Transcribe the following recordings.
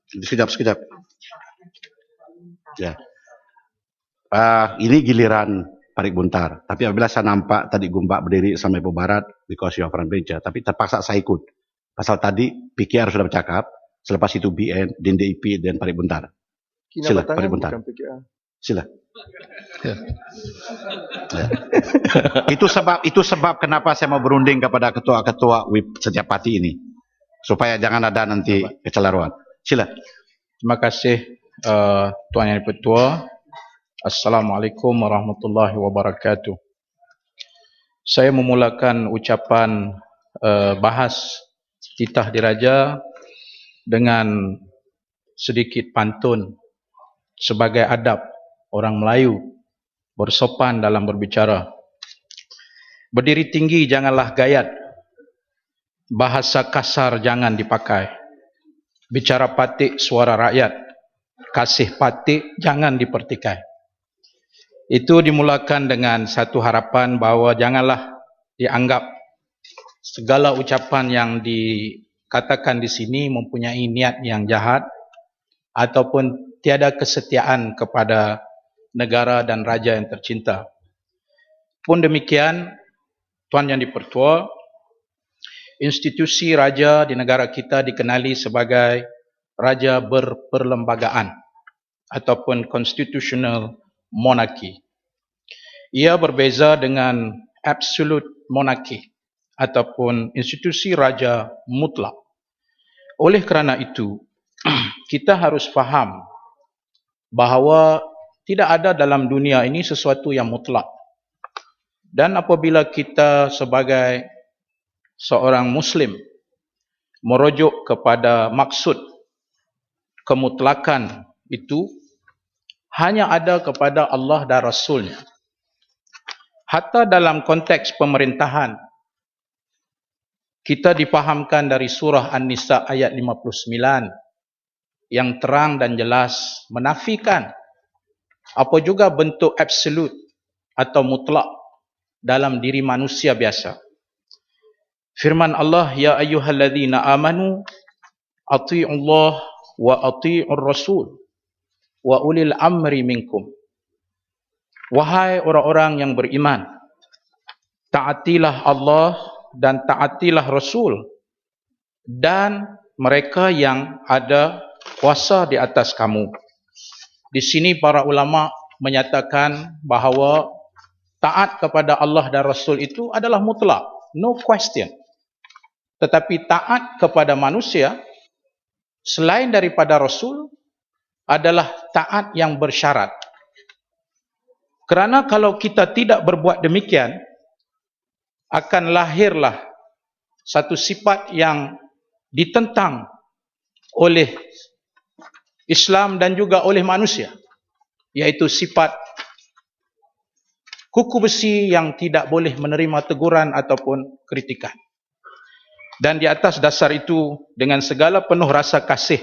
Sekejap. Ya. Ini giliran Parik Buntar. Tapi apabila saya nampak tadi Gumbak berdiri sampai ke barat, because you are front bencher, tapi terpaksa saya ikut. Pasal tadi PKR sudah bercakap, selepas itu BN, DIP, dan Parik Buntar. Sila, Parik Buntar. Sila. Ya. Itu sebab kenapa saya mau berunding kepada ketua-ketua WIP setiap parti ini. Supaya jangan ada nanti kecelaruan. Sila. Terima kasih Tuan Yang Ketua. Assalamualaikum warahmatullahi wabarakatuh. Saya memulakan ucapan bahas titah diraja dengan sedikit pantun sebagai adab orang Melayu bersopan dalam berbicara. Berdiri tinggi janganlah gayat, bahasa kasar jangan dipakai, bicara patik suara rakyat, kasih patik jangan dipertikai. Itu dimulakan dengan satu harapan bahawa janganlah dianggap segala ucapan yang dikatakan di sini mempunyai niat yang jahat ataupun tiada kesetiaan kepada negara dan raja yang tercinta. Pun demikian, Tuan Yang Dipertua, institusi raja di negara kita dikenali sebagai raja berperlembagaan ataupun constitutional monarchy. Ia berbeza dengan absolute monarchy ataupun institusi raja mutlak. Oleh kerana itu, kita harus faham bahawa tidak ada dalam dunia ini sesuatu yang mutlak. Dan apabila kita sebagai seorang Muslim merujuk kepada maksud kemutlakan itu, hanya ada kepada Allah dan Rasulnya. Hatta dalam konteks pemerintahan, kita dipahamkan dari surah An-Nisa ayat 59 yang terang dan jelas menafikan apa juga bentuk absolut atau mutlak dalam diri manusia biasa. Firman Allah, ya ayyuhalladzina amanu athi'ullah wa athi'ur rasul wa ulil amri minkum. Wahai orang-orang yang beriman, taatilah Allah dan taatilah Rasul dan mereka yang ada kuasa di atas kamu. Di sini para ulama menyatakan bahawa taat kepada Allah dan Rasul itu adalah mutlak, no question. Tetapi taat kepada manusia selain daripada Rasul adalah taat yang bersyarat. Kerana kalau kita tidak berbuat demikian, akan lahirlah satu sifat yang ditentang oleh Islam dan juga oleh manusia, yaitu sifat kuku besi yang tidak boleh menerima teguran ataupun kritikan. Dan di atas dasar itu, dengan segala penuh rasa kasih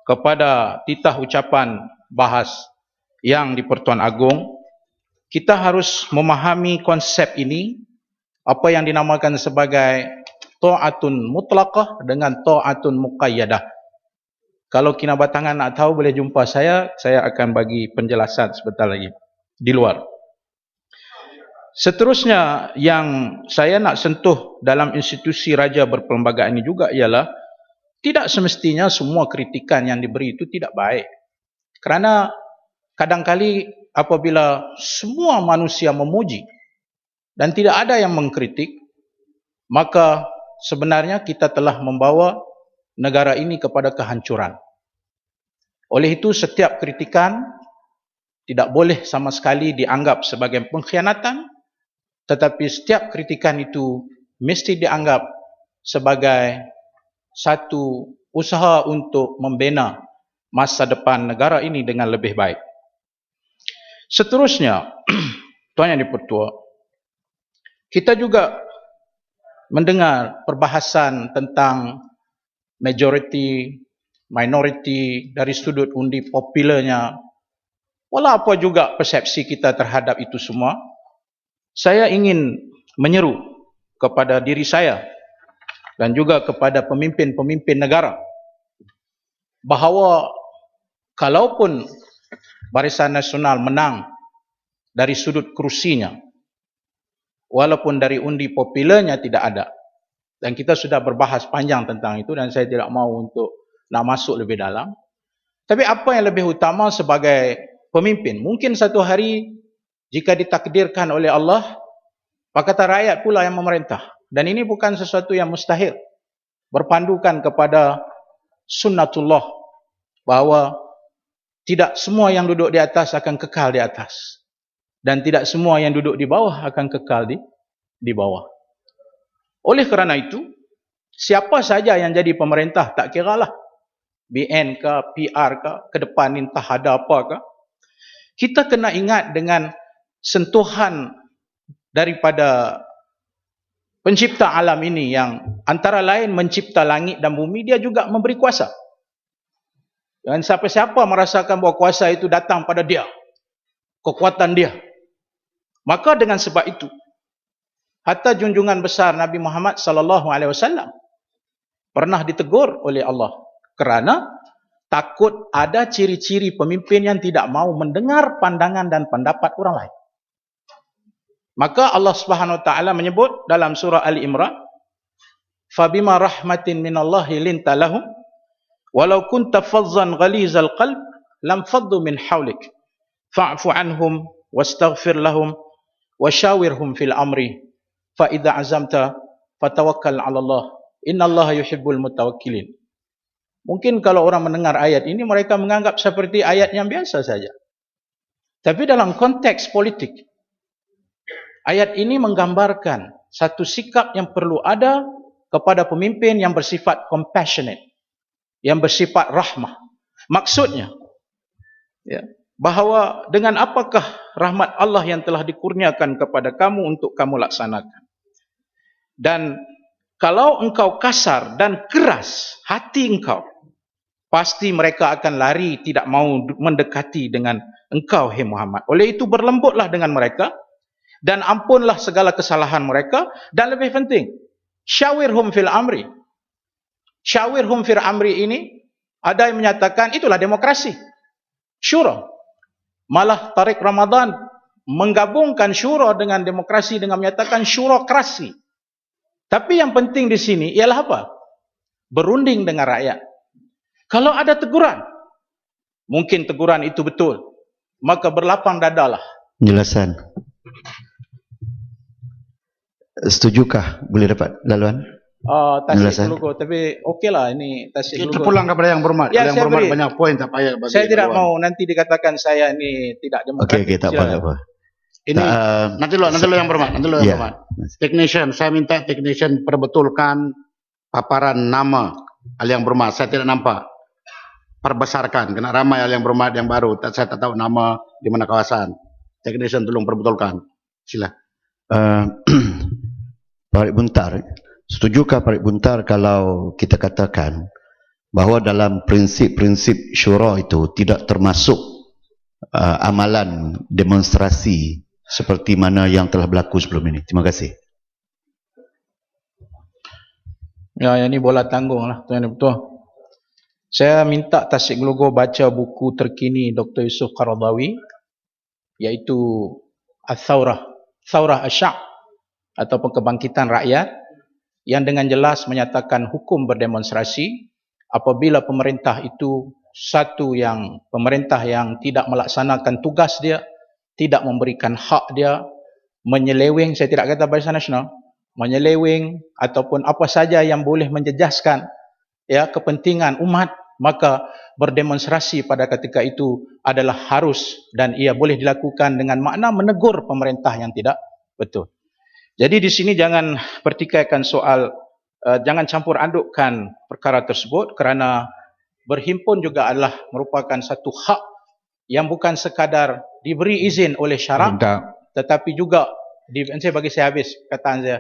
kepada titah ucapan bahas yang di Pertuan Agong, kita harus memahami konsep ini, apa yang dinamakan sebagai ta'atun mutlaqah dengan ta'atun muqayyadah. Kalau kinabatangan nak tahu boleh jumpa saya akan bagi penjelasan sebentar lagi di luar. Seterusnya yang saya nak sentuh dalam institusi raja berperlembagaan ini juga ialah tidak semestinya semua kritikan yang diberi itu tidak baik. Kerana kadang-kali apabila semua manusia memuji dan tidak ada yang mengkritik, maka sebenarnya kita telah membawa negara ini kepada kehancuran. Oleh itu, setiap kritikan tidak boleh sama sekali dianggap sebagai pengkhianatan, tetapi setiap kritikan itu mesti dianggap sebagai satu usaha untuk membina masa depan negara ini dengan lebih baik. Seterusnya, Tuan Yang Dipertua, kita juga mendengar perbahasan tentang majority, minority dari sudut undi popularnya. Walau apa juga persepsi kita terhadap itu semua, saya ingin menyeru kepada diri saya dan juga kepada pemimpin-pemimpin negara bahawa kalaupun Barisan Nasional menang dari sudut kerusinya, walaupun dari undi popularnya tidak ada, dan kita sudah berbahas panjang tentang itu dan saya tidak mahu untuk nak masuk lebih dalam. Tapi apa yang lebih utama sebagai pemimpin, mungkin satu hari jika ditakdirkan oleh Allah, kata rakyat pula yang memerintah, dan ini bukan sesuatu yang mustahil, berpandukan kepada sunnatullah, bahawa tidak semua yang duduk di atas akan kekal di atas, dan tidak semua yang duduk di bawah akan kekal di bawah. Oleh kerana itu, siapa saja yang jadi pemerintah, tak kiralah BN ke, PR ke depan entah ada apa ke, kita kena ingat dengan sentuhan daripada pencipta alam ini, yang antara lain mencipta langit dan bumi, dia juga memberi kuasa. Dan siapa-siapa merasakan bahawa kuasa itu datang pada dia, kekuatan dia, maka dengan sebab itu, hatta junjungan besar Nabi Muhammad SAW pernah ditegur oleh Allah kerana takut ada ciri-ciri pemimpin yang tidak mau mendengar pandangan dan pendapat orang lain. Maka Allah Subhanahu Wa Taala menyebut dalam surah Ali Imran, "Fabima rahmatin minallahi linta lahum, walau kunta fazzan ghalizal qalb, lam faddu min hawlik, fa'fu anhum wastaghfir lahum, washawirhum fil amri, fa idza azamta fatawakkal 'ala Allah, innallaha yuhibbul mutawakkilin." Mungkin kalau orang mendengar ayat ini, mereka menganggap seperti ayat yang biasa saja. Tapi dalam konteks politik, ayat ini menggambarkan satu sikap yang perlu ada kepada pemimpin yang bersifat compassionate, yang bersifat rahmah. Maksudnya, ya, bahawa dengan apakah rahmat Allah yang telah dikurniakan kepada kamu untuk kamu laksanakan. Dan kalau engkau kasar dan keras hati engkau, pasti mereka akan lari, tidak mau mendekati dengan engkau, hai Muhammad. Oleh itu berlembutlah dengan mereka dan ampunlah segala kesalahan mereka, dan lebih penting, syawirhum fil amri. Syawirhum fil amri ini ada yang menyatakan itulah demokrasi, syura. Malah Tariq Ramadan menggabungkan syura dengan demokrasi dengan menyatakan syurokrasi. Tapi yang penting di sini ialah apa? Berunding dengan rakyat. Kalau ada teguran, mungkin teguran itu betul, maka berlapang dadalah. Penjelasan. Setujukah boleh dapat laluan? Tasik logo, tapi okeylah ini tasik logo. Kita pulang kepada yang berhormat. Ya, yang berhormat beri. banyak poin tak payah bagi. Saya tidak mau nanti dikatakan saya ini tidak demokratis. Okey, tak apa. Ini nanti lo yang berhormat, nanti lo yang berhormat. Technician, saya minta technician perbetulkan paparan nama ahli yang berhormat. Saya tidak nampak. Perbesarkan, kena ramai ahli yang berhormat yang baru. Saya tak tahu nama di mana kawasan. Technician tolong perbetulkan. Sila. Parik Buntar, setujukah Parik Buntar kalau kita katakan bahawa dalam prinsip-prinsip syura itu tidak termasuk amalan demonstrasi seperti mana yang telah berlaku sebelum ini? Terima kasih. Ya, ini bola tanggung lah, Tuan Betul. Saya minta Tasik Logo baca buku terkini Dr. Yusuf Qaradawi, iaitu Al-Thawrah, Thawrah Asy-Sya'b, ataupun kebangkitan rakyat, yang dengan jelas menyatakan hukum berdemonstrasi apabila pemerintah itu pemerintah yang tidak melaksanakan tugas dia, tidak memberikan hak dia, menyeleweng, saya tidak kata Barisan Nasional, menyeleweng ataupun apa saja yang boleh menjejaskan ya kepentingan umat, maka berdemonstrasi pada ketika itu adalah harus dan ia boleh dilakukan dengan makna menegur pemerintah yang tidak betul. Jadi di sini jangan pertikaikan soal, jangan campur adukkan perkara tersebut, kerana berhimpun juga adalah merupakan satu hak yang bukan sekadar diberi izin oleh syarak, tetapi juga bagi saya habis kataan saya,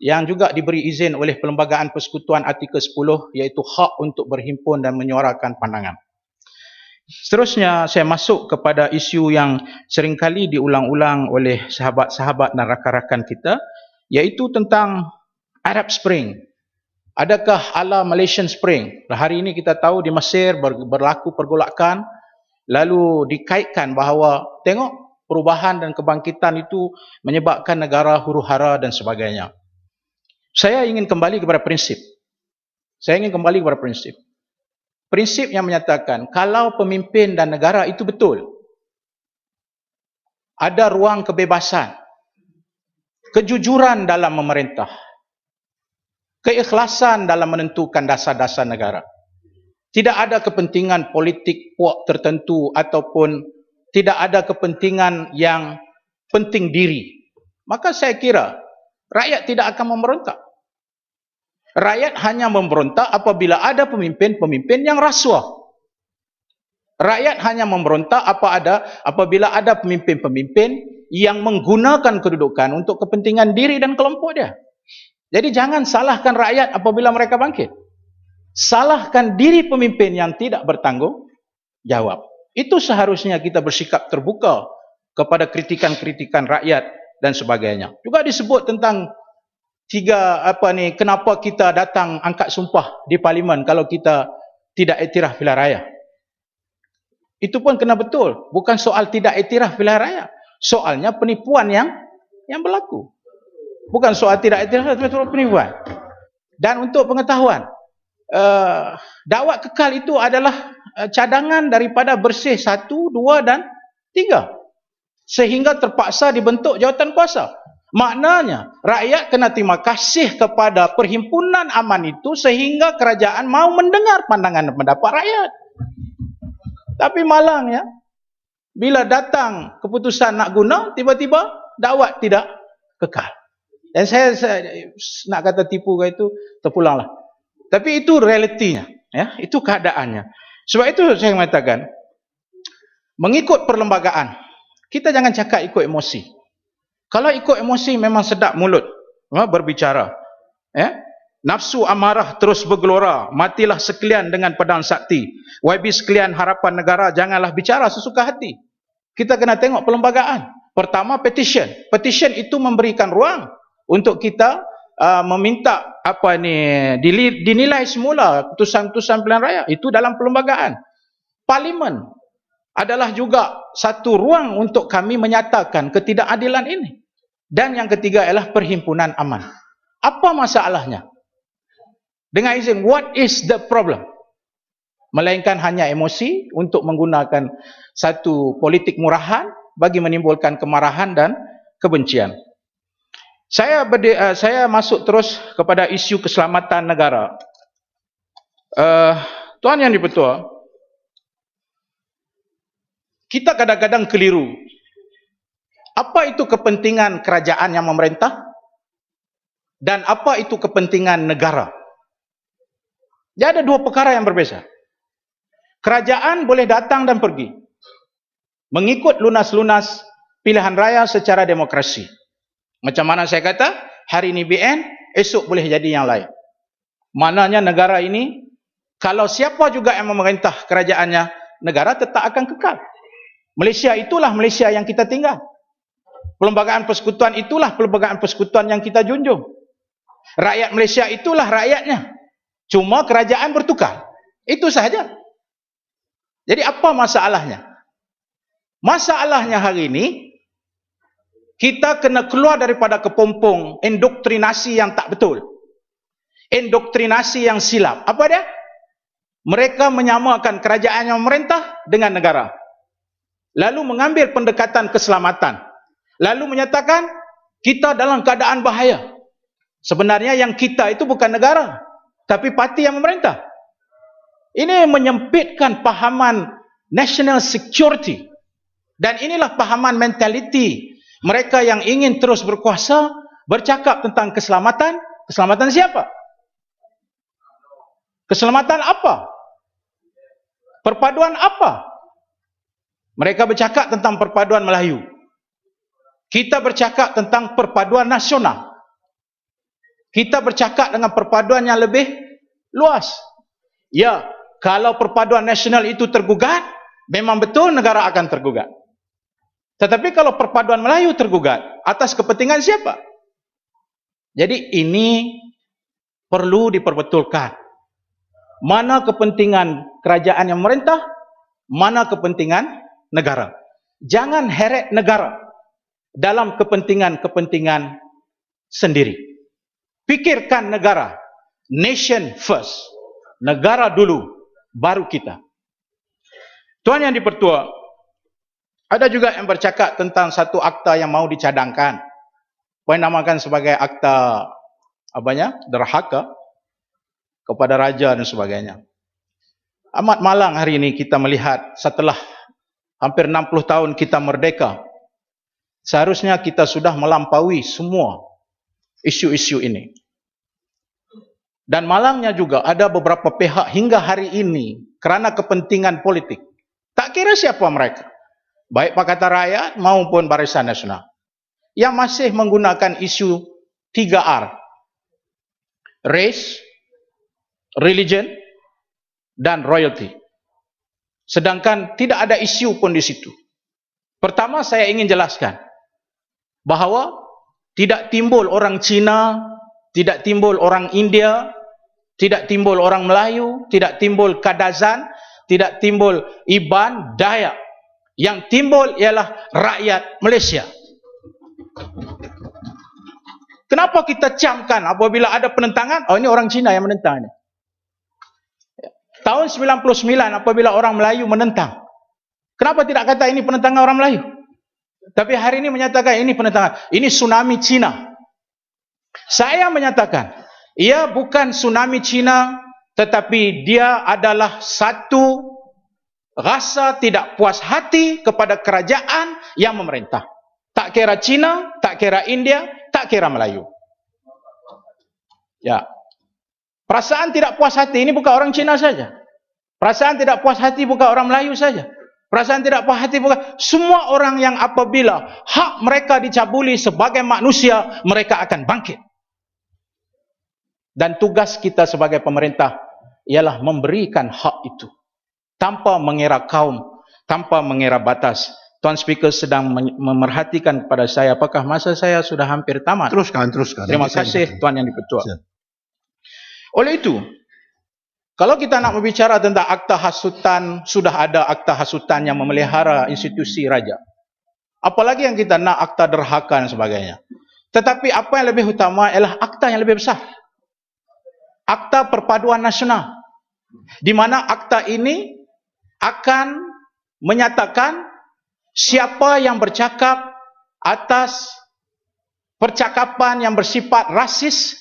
yang juga diberi izin oleh Perlembagaan Persekutuan Artikel 10, iaitu hak untuk berhimpun dan menyuarakan pandangan. Seterusnya saya masuk kepada isu yang seringkali diulang-ulang oleh sahabat-sahabat dan rakan-rakan kita, iaitu tentang Arab Spring Adakah ala Malaysian Spring? Hari ini kita tahu di Mesir berlaku pergolakan, lalu dikaitkan bahawa tengok perubahan dan kebangkitan itu menyebabkan negara huru-hara dan sebagainya. Saya ingin kembali kepada prinsip. Prinsip yang menyatakan kalau pemimpin dan negara itu betul, ada ruang kebebasan, kejujuran dalam memerintah, keikhlasan dalam menentukan dasar-dasar negara. Tidak ada kepentingan politik puak tertentu ataupun tidak ada kepentingan yang penting diri. Maka saya kira rakyat tidak akan memberontak. Rakyat hanya memberontak apabila ada pemimpin-pemimpin yang rasuah. Rakyat hanya memberontak apabila ada pemimpin-pemimpin yang menggunakan kedudukan untuk kepentingan diri dan kelompok dia. Jadi jangan salahkan rakyat apabila mereka bangkit. Salahkan diri pemimpin yang tidak bertanggung jawab. Itu seharusnya kita bersikap terbuka kepada kritikan-kritikan rakyat dan sebagainya. Juga disebut tentang kenapa kita datang angkat sumpah di parlimen kalau kita tidak iktiraf pilihan raya. Itu pun kena betul. Bukan soal tidak iktiraf pilihan raya. Soalnya penipuan yang berlaku. Bukan soal tidak iktiraf, betul penipuan. Dan untuk pengetahuan, dakwah kekal itu adalah cadangan daripada bersih 1, 2 dan 3. Sehingga terpaksa dibentuk jawatan kuasa. Maknanya, rakyat kena terima kasih kepada perhimpunan aman itu sehingga kerajaan mau mendengar pandangan dan pendapat rakyat. Tapi malangnya, bila datang keputusan nak guna, tiba-tiba dakwah tidak kekal. Dan saya nak kata tipu ke itu, terpulanglah. Tapi itu realitinya, ya, itu keadaannya. Sebab itu saya mengatakan, mengikut perlembagaan, kita jangan cakap ikut emosi. Kalau ikut emosi memang sedap mulut berbicara. Ya? Nafsu amarah terus bergelora, matilah sekalian dengan pedang sakti. YB sekalian harapan negara, janganlah bicara sesuka hati. Kita kena tengok perlembagaan. Pertama, petition. Petition itu memberikan ruang untuk kita meminta dinilai semula keputusan-keputusan pilihan raya. Itu dalam perlembagaan. Parlimen adalah juga satu ruang untuk kami menyatakan ketidakadilan ini. Dan yang ketiga ialah perhimpunan aman. Apa masalahnya? Dengan izin, what is the problem? Melainkan hanya emosi untuk menggunakan satu politik murahan bagi menimbulkan kemarahan dan kebencian. Saya masuk terus kepada isu keselamatan negara. Tuan Yang di-Pertua, kita kadang-kadang keliru. Apa itu kepentingan kerajaan yang memerintah? Dan apa itu kepentingan negara? Jadi ada dua perkara yang berbeza. Kerajaan boleh datang dan pergi, mengikut lunas-lunas pilihan raya secara demokrasi. Macam mana saya kata, hari ini BN, esok boleh jadi yang lain. Maknanya negara ini, kalau siapa juga yang memerintah kerajaannya, negara tetap akan kekal. Malaysia itulah Malaysia yang kita tinggal. Perlembagaan persekutuan itulah perlembagaan persekutuan yang kita junjung. Rakyat Malaysia itulah rakyatnya. Cuma kerajaan bertukar. Itu sahaja. Jadi apa masalahnya? Masalahnya hari ini, kita kena keluar daripada kepompong indoktrinasi yang tak betul. Indoktrinasi yang silap. Apa dia? Mereka menyamakan kerajaan yang memerintah dengan negara. Lalu mengambil pendekatan keselamatan. Lalu menyatakan, kita dalam keadaan bahaya. Sebenarnya yang kita itu bukan negara, tapi parti yang memerintah. Ini menyempitkan pahaman national security. Dan inilah pahaman mentaliti mereka yang ingin terus berkuasa, bercakap tentang keselamatan. Keselamatan siapa? Keselamatan apa? Perpaduan apa? Mereka bercakap tentang perpaduan Melayu. Kita bercakap tentang perpaduan nasional. Kita bercakap dengan perpaduan yang lebih luas. Ya, kalau perpaduan nasional itu tergugat, memang betul negara akan tergugat. Tetapi kalau perpaduan Melayu tergugat, atas kepentingan siapa? Jadi ini perlu diperbetulkan. Mana kepentingan kerajaan yang memerintah, mana kepentingan negara. Jangan heret negara dalam kepentingan-kepentingan sendiri. Pikirkan negara. Nation first. Negara dulu, baru kita. Tuan Yang di-Pertua, ada juga yang bercakap tentang satu akta yang mau dicadangkan. Yang namakan sebagai akta derhaka kepada raja dan sebagainya. Amat malang hari ini kita melihat setelah hampir 60 tahun kita merdeka. Seharusnya kita sudah melampaui semua isu-isu ini. Dan malangnya juga ada beberapa pihak hingga hari ini kerana kepentingan politik. Tak kira siapa mereka. Baik Pakatan Rakyat maupun Barisan Nasional. Yang masih menggunakan isu 3R. Race, religion, dan royalty. Sedangkan tidak ada isu pun di situ. Pertama saya ingin jelaskan bahawa tidak timbul orang Cina, tidak timbul orang India, tidak timbul orang Melayu, tidak timbul Kadazan, tidak timbul Iban, Dayak. Yang timbul ialah rakyat Malaysia. Kenapa kita camkan apabila ada penentangan? Oh, ini orang Cina yang menentang ini. Tahun 99 apabila orang Melayu menentang. Kenapa tidak kata ini penentangan orang Melayu? Tapi hari ini menyatakan ini penentangan. Ini tsunami Cina. Saya menyatakan, ia bukan tsunami Cina, tetapi dia adalah satu rasa tidak puas hati kepada kerajaan yang memerintah. Tak kira Cina, tak kira India, tak kira Melayu. Ya. Perasaan tidak puas hati ini bukan orang Cina saja. Perasaan tidak puas hati bukan orang Melayu saja. Perasaan tidak puas hati bukan semua orang yang apabila hak mereka dicabuli sebagai manusia, mereka akan bangkit. Dan tugas kita sebagai pemerintah ialah memberikan hak itu tanpa mengira kaum, tanpa mengira batas. Tuan Speaker sedang memerhatikan kepada saya, apakah masa saya sudah hampir tamat? Teruskan. Terima kasih Tuan Yang di-Pertua. Oleh itu, kalau kita nak berbicara tentang akta hasutan, sudah ada akta hasutan yang memelihara institusi raja. Apalagi yang kita nak akta derhaka dan sebagainya. Tetapi apa yang lebih utama ialah akta yang lebih besar. Akta Perpaduan Nasional. Di mana akta ini akan menyatakan siapa yang bercakap atas percakapan yang bersifat rasis,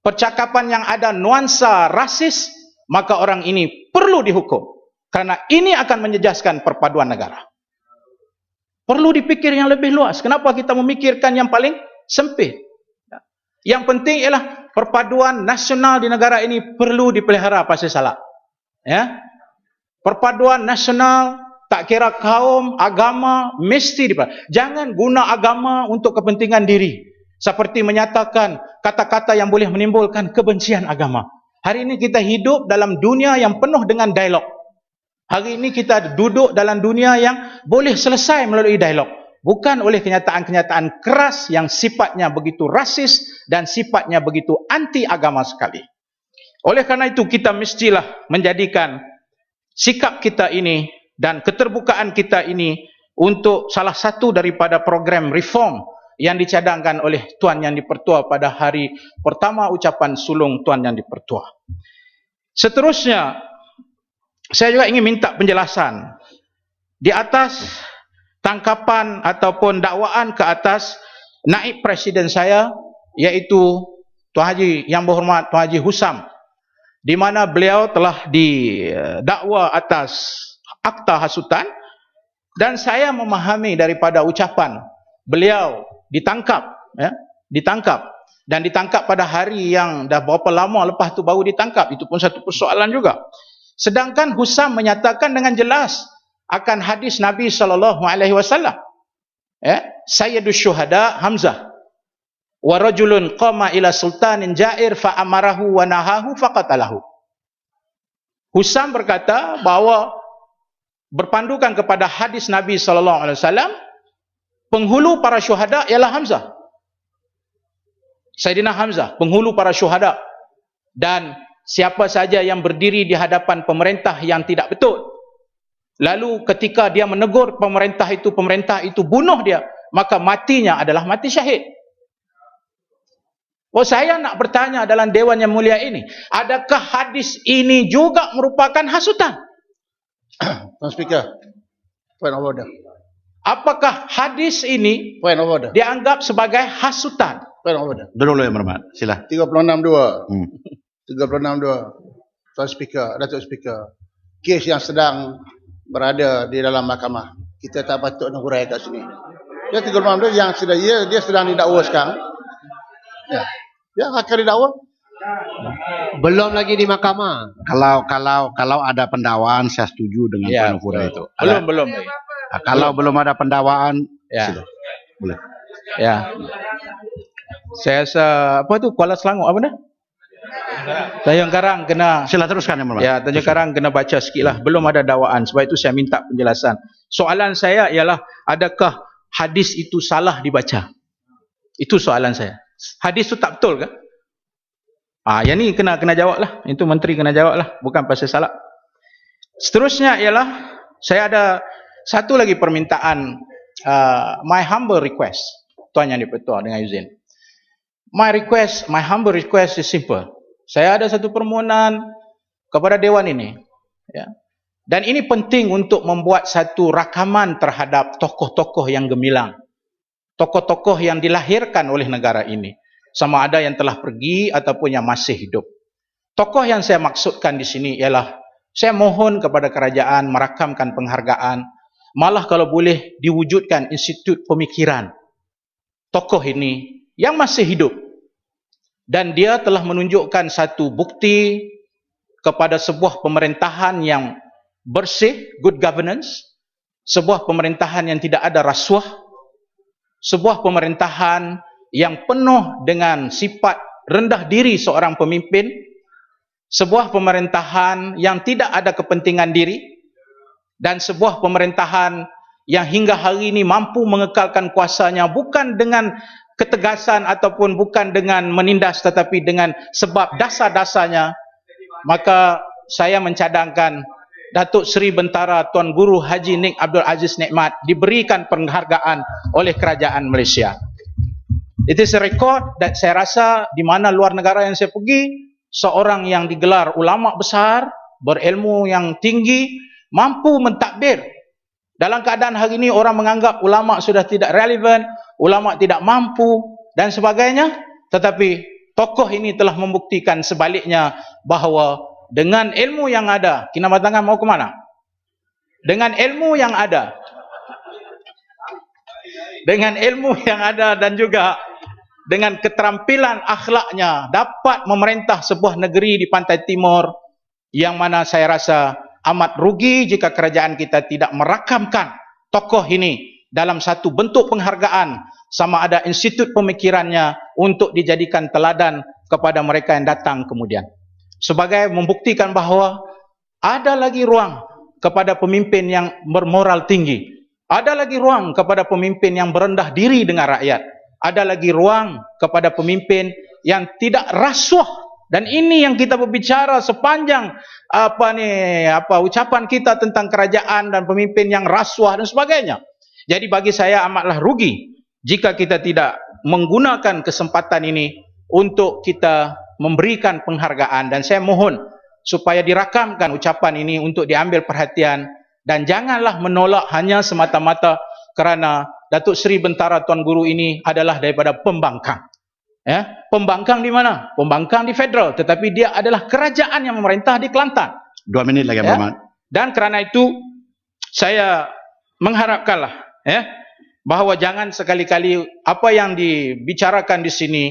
percakapan yang ada nuansa rasis, maka orang ini perlu dihukum. Kerana ini akan menjejaskan perpaduan negara. Perlu dipikir yang lebih luas. Kenapa kita memikirkan yang paling sempit? Yang penting ialah perpaduan nasional di negara ini perlu dipelihara pasti salah. Ya? Perpaduan nasional, tak kira kaum, agama, mesti dipelihara. Jangan guna agama untuk kepentingan diri. Seperti menyatakan kata-kata yang boleh menimbulkan kebencian agama. Hari ini kita hidup dalam dunia yang penuh dengan dialog. Hari ini kita duduk dalam dunia yang boleh selesai melalui dialog. Bukan oleh kenyataan-kenyataan keras yang sifatnya begitu rasis dan sifatnya begitu anti agama sekali. Oleh karena itu kita mestilah menjadikan sikap kita ini dan keterbukaan kita ini untuk salah satu daripada program reform yang dicadangkan oleh Tuan Yang di-Pertua pada hari pertama ucapan sulung Tuan Yang di-Pertua. Seterusnya, saya juga ingin minta penjelasan di atas tangkapan ataupun dakwaan ke atas naib presiden saya, iaitu Tuan Haji Yang Berhormat Tuan Haji Husam, di mana beliau telah didakwa atas akta hasutan, dan saya memahami daripada ucapan beliau ditangkap dan ditangkap pada hari yang dah berapa lama lepas tu baru ditangkap. Itu pun satu persoalan juga. Sedangkan Husam menyatakan dengan jelas akan hadis Nabi SAW. Sayyidus syuhada Hamzah. Wa rajulun qama ila sultanin jair fa amarahu wa nahahu faqatalahu. Husam berkata bahawa berpandukan kepada hadis Nabi SAW, penghulu para syuhada ialah Hamzah. Sayyidina Hamzah, penghulu para syuhada. Dan siapa saja yang berdiri di hadapan pemerintah yang tidak betul, lalu ketika dia menegur pemerintah itu bunuh dia, maka matinya adalah mati syahid. Oh, saya nak bertanya dalam Dewan yang mulia ini, adakah hadis ini juga merupakan hasutan? Tuan Speaker, point of order. Apakah hadis ini Point of order. dianggap sebagai hasutan? Point of order. Dulu yang berhormat. Sila. 36.2. Hmm. 36.2. Tuan Speaker, Datuk Speaker. Kes yang sedang berada di dalam mahkamah. Kita tak patut nak hurai kat sini. Dia 36.2 yang sudah dia sedang didakwa sekarang. Ya. Dia akan didakwa. Belum lagi di mahkamah. Kalau ada pendakwaan, saya setuju dengan Ya, Puan Fura itu. belum lagi. Kalau belum ada pendakwaan, Ya. sila. Boleh. Ya. Saya rasa apa tu Kuala Selangor apa dah? Tanjung Karang kena. Sila teruskan yang berhormat. Ya, Tanjung Karang kena baca sikitlah. Belum ada dakwaan. Sebab itu saya minta penjelasan. Soalan saya ialah, adakah hadis itu salah dibaca? Itu soalan saya. Hadis itu tak betul ke? Yang ni kena jawab lah. Itu menteri kena jawab lah. Bukan pasal salah. Seterusnya ialah, saya ada satu lagi permintaan, my humble request. Tuan Yang di-Pertua dengan izin. My humble request is simple. Saya ada satu permohonan kepada Dewan ini. Ya. Dan ini penting untuk membuat satu rakaman terhadap tokoh-tokoh yang gemilang. Tokoh-tokoh yang dilahirkan oleh negara ini. Sama ada yang telah pergi ataupun yang masih hidup. Tokoh yang saya maksudkan di sini ialah, saya mohon kepada kerajaan merakamkan penghargaan, malah kalau boleh diwujudkan institut pemikiran tokoh ini yang masih hidup. Dan dia telah menunjukkan satu bukti kepada sebuah pemerintahan yang bersih, good governance, sebuah pemerintahan yang tidak ada rasuah, sebuah pemerintahan yang penuh dengan sifat rendah diri seorang pemimpin, sebuah pemerintahan yang tidak ada kepentingan diri, dan sebuah pemerintahan yang hingga hari ini mampu mengekalkan kuasanya bukan dengan ketegasan ataupun bukan dengan menindas, tetapi dengan sebab dasar-dasarnya. Maka saya mencadangkan Datuk Seri Bentara Tuan Guru Haji Nik Abdul Aziz Nikmat diberikan penghargaan oleh kerajaan Malaysia. It is a record that saya rasa di mana luar negara yang saya pergi, seorang yang digelar ulama besar, berilmu yang tinggi, mampu mentadbir. Dalam keadaan hari ini orang menganggap ulama sudah tidak relevan, ulama tidak mampu dan sebagainya, tetapi tokoh ini telah membuktikan sebaliknya bahawa dengan ilmu yang ada, Kinabatangan mau ke mana? Dengan ilmu yang ada, dan juga dengan keterampilan akhlaknya dapat memerintah sebuah negeri di pantai timur, yang mana saya rasa amat rugi jika kerajaan kita tidak merakamkan tokoh ini dalam satu bentuk penghargaan, sama ada institut pemikirannya untuk dijadikan teladan kepada mereka yang datang kemudian. Sebagai membuktikan bahawa ada lagi ruang kepada pemimpin yang bermoral tinggi. Ada lagi ruang kepada pemimpin yang berendah diri dengan rakyat. Ada lagi ruang kepada pemimpin yang tidak rasuah. Dan ini yang kita berbicara sepanjang ucapan kita tentang kerajaan dan pemimpin yang rasuah dan sebagainya. Jadi bagi saya amatlah rugi jika kita tidak menggunakan kesempatan ini untuk kita memberikan penghargaan. Dan saya mohon supaya dirakamkan ucapan ini untuk diambil perhatian. Dan janganlah menolak hanya semata-mata kerana Datuk Seri Bentara Tuan Guru ini adalah daripada pembangkang. Ya, pembangkang di mana? Pembangkang di federal, tetapi dia adalah kerajaan yang memerintah di Kelantan. 2 minit lagi, Ya? Muhammad. Dan kerana itu saya mengharapkanlah bahawa jangan sekali-kali apa yang dibicarakan di sini,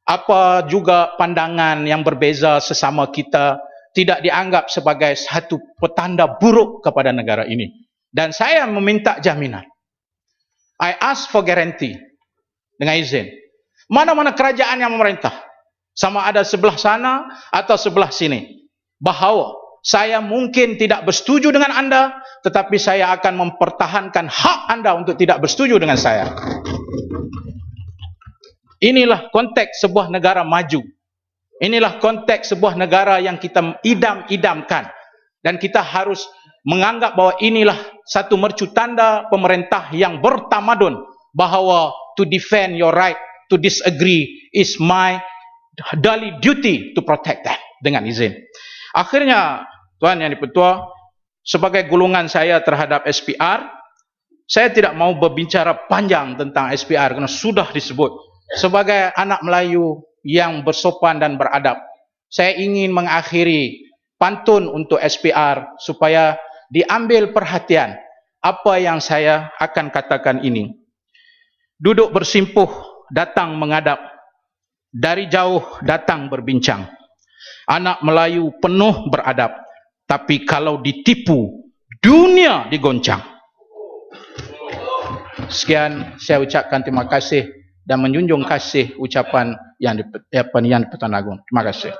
apa juga pandangan yang berbeza sesama kita, tidak dianggap sebagai satu petanda buruk kepada negara ini. Dan saya meminta jaminan. I ask for guarantee. Dengan izin. Mana-mana kerajaan yang memerintah, sama ada sebelah sana atau sebelah sini, bahawa saya mungkin tidak bersetuju dengan anda, tetapi saya akan mempertahankan hak anda untuk tidak bersetuju dengan saya. Inilah konteks sebuah negara maju. Inilah konteks sebuah negara yang kita idam-idamkan. Dan kita harus menganggap bahwa inilah satu mercu tanda pemerintah yang bertamadun, bahawa to defend your right to disagree is my daily duty to protect that. Dengan izin. Akhirnya, Tuan Yang Dipertua, sebagai golongan saya terhadap SPR, saya tidak mau berbicara panjang tentang SPR kerana sudah disebut. Sebagai anak Melayu yang bersopan dan beradab, saya ingin mengakhiri pantun untuk SPR supaya diambil perhatian apa yang saya akan katakan ini. Duduk bersimpuh, datang menghadap. Dari jauh datang berbincang. Anak Melayu penuh beradab. Tapi kalau ditipu, dunia digoncang. Sekian, saya ucapkan terima kasih dan menjunjung kasih ucapan yang di Pertuan Agong. Terima kasih.